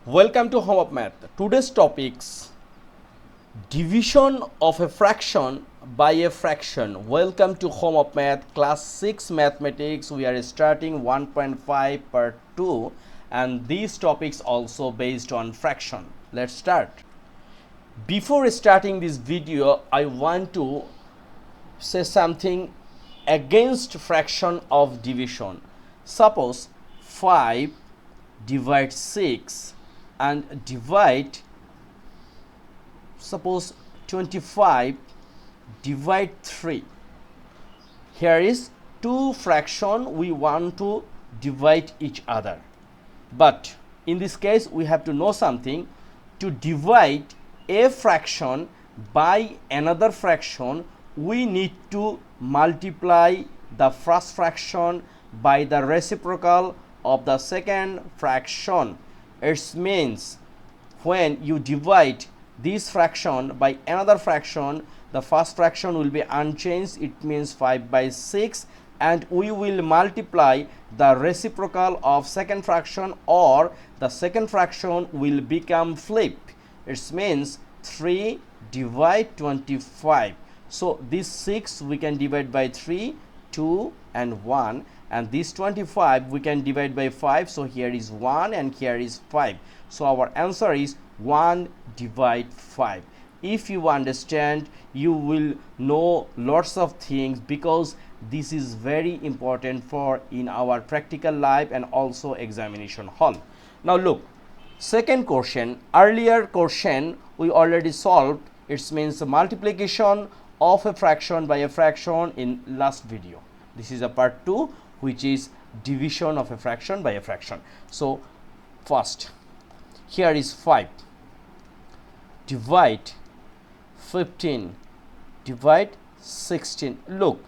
Welcome to Home of Math. Today's topics division of a fraction by a fraction. Welcome to Home of Math class 6 mathematics. We are starting 1.5 part 2 and these topics also based on fraction. Let's start. Before starting this video, I want to say something against fraction of division. Suppose 5 divide 6 and divide, suppose 25 divide 3. Here is two fraction we want to divide each other, but in this case we have to know something. To divide a fraction by another fraction, we need to multiply the first fraction by the reciprocal of the second fraction. It means when you divide this fraction by another fraction, the first fraction will be unchanged. It means 5 by 6, and we will multiply the reciprocal of second fraction, or the second fraction will become flip. It means 3 divide 25. So this 6 we can divide by 3, 2 and 1, and this 25 we can divide by 5. So here is 1 and here is 5. So our answer is 1 divide 5. If you understand, you will know lots of things, because this is very important for in our practical life and also examination hall. Now look, second question. Earlier question we already solved. It means multiplication of a fraction by a fraction in last video. This is a part 2, which is division of a fraction by a fraction. So first, here is 5 divide 15 divide 16. Look,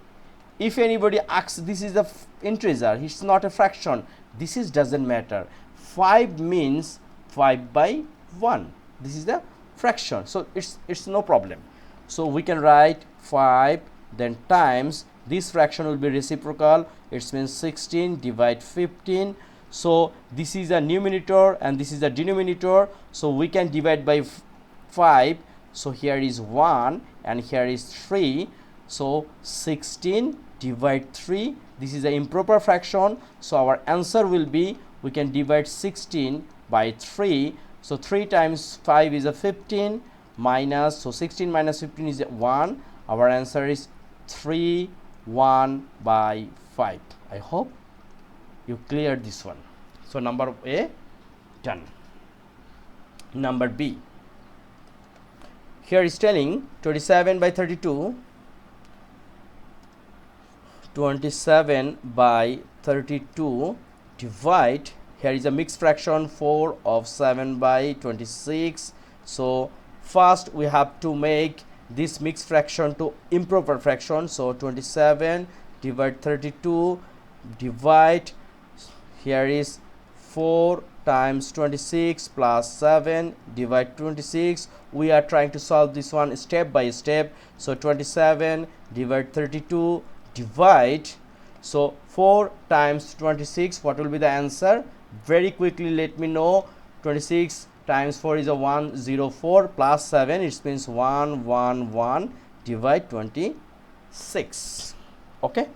if anybody asks, this is a integer, it's not a fraction, this is doesn't matter. 5 means 5 by 1. This is the fraction, so it's no problem. So we can write 5 then times this fraction will be reciprocal. It means 16 divide 15. So this is a numerator and this is a denominator, so we can divide by 5. So here is 1 and here is 3. So 16 divide 3. This is an improper fraction, so our answer will be, we can divide 16 by 3. So 3 times 5 is a 15 minus, so 16 minus 15 is a 1. Our answer is 3 1 by 5. I hope you cleared this one. So number A done. Number B, here is telling 27 by 32. 27 by 32 divide, here is a mixed fraction 4 of 7 by 26. So first we have to make this mixed fraction to improper fraction. So 27 divide 32 divide, here is 4 times 26 plus 7 divide 26. We are trying to solve this one step by step. So 27 divide 32 divide, so 4 times 26, what will be the answer? Very quickly let me know. 26 times 4 is a 104 plus 7, it means 111 divide 26. Okay,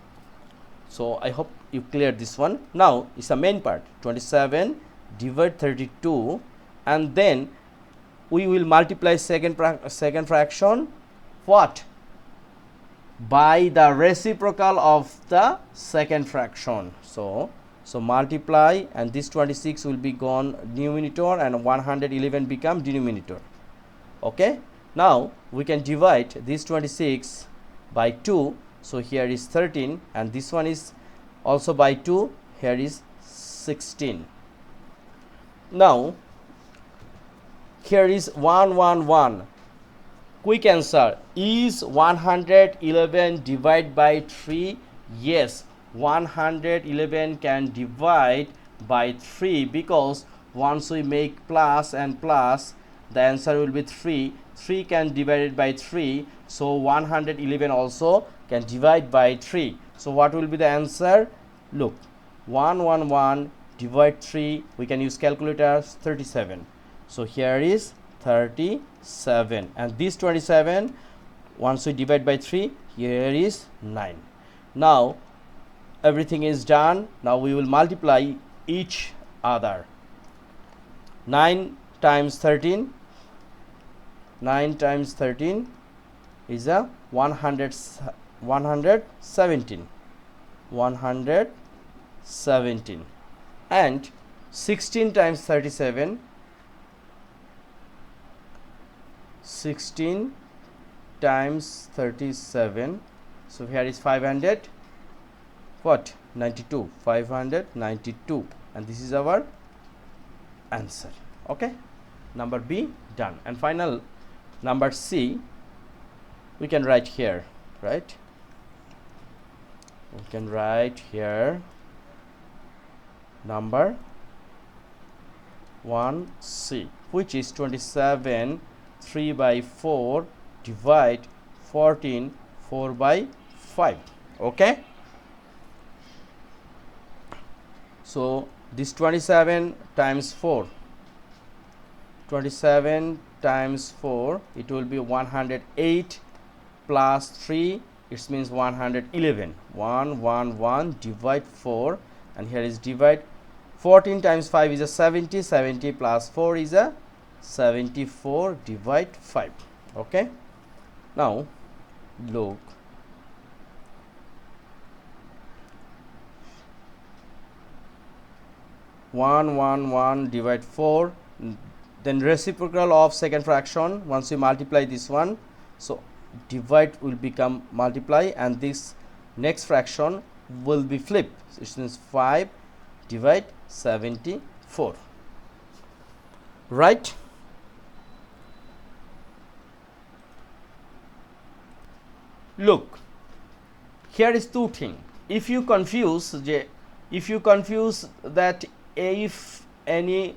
so I hope you cleared this one. Now it's a main part. 27 divide 32, and then we will multiply second fraction, what? By the reciprocal of the second fraction. So multiply, and this 26 will be gone numerator and 111 become denominator. Okay, now we can divide this 26 by 2. So here is 13, and this one is also by 2. Here is 16. Now here is 111. Quick answer, is 111 divided by 3? Yes, 111 can divide by 3, because once we make plus and plus, the answer will be 3. 3 can divide it by 3, so 111 also can divide by 3. So what will be the answer? Look, 111 divide 3, we can use calculator, 37. So here is 37, and this 27, once we divide by 3, here is 9. Now everything is done. Now we will multiply each other. 9 times 13, 9 times 13 is a 117, and 16 times 37, 16 times 37, so here is 500 what 92, 592, and this is our answer. Okay, number B done. And final number C we can write here, right? We can write here number 1C, which is 27 3 by 4 divide 14 4 by 5. Okay, so this 27 times 4, 27 times 4, it will be 108 plus 3, it means 111. 111 divide 4, and here is divide 14 times 5 is a 70, 70 plus 4 is a 74 divide 5. Okay, now look, one divide 4, then reciprocal of second fraction. Once we multiply this one, so divide will become multiply, and this next fraction will be flip. So it means 5 divide 74, right? Look, here is two things. If you confuse that if any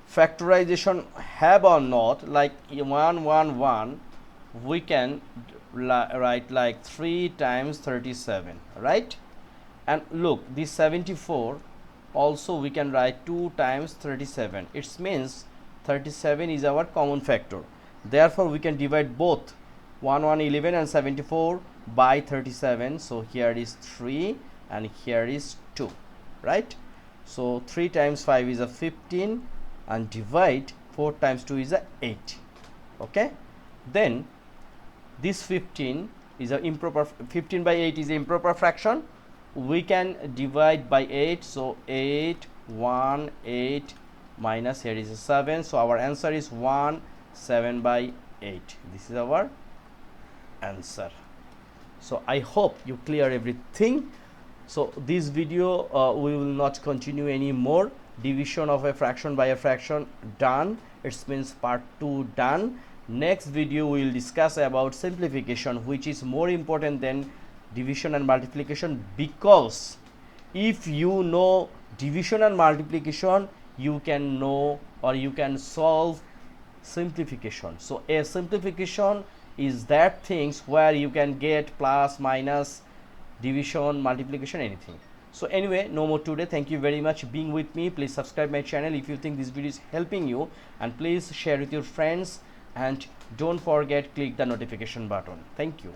factorization have or not, like 111, we can write like 3 times 37, right? And look, this 74 also we can write 2 times 37. It means 37 is our common factor. Therefore we can divide both 11 and 74 by 37. So here is 3 and here is 2, right? So 3 times 5 is a 15, and divide 4 times 2 is a 8. Okay, then this 15 is a improper, 15 by 8 is an improper fraction. We can divide by 8, so 8 minus here is a 7, so our answer is 7 by 8. This is our answer. So I hope you clear everything. So this video we will not continue anymore. Division of a fraction by a fraction done. It means part 2 done. Next video we will discuss about simplification, which is more important than division and multiplication, because if you know division and multiplication, you can know or you can solve simplification. So a simplification is that things where you can get plus, minus, division, multiplication, anything. So anyway, no more today. Thank you very much being with me. Please subscribe my channel if you think this video is helping you, and please share with your friends, and don't forget click the notification button. Thank you.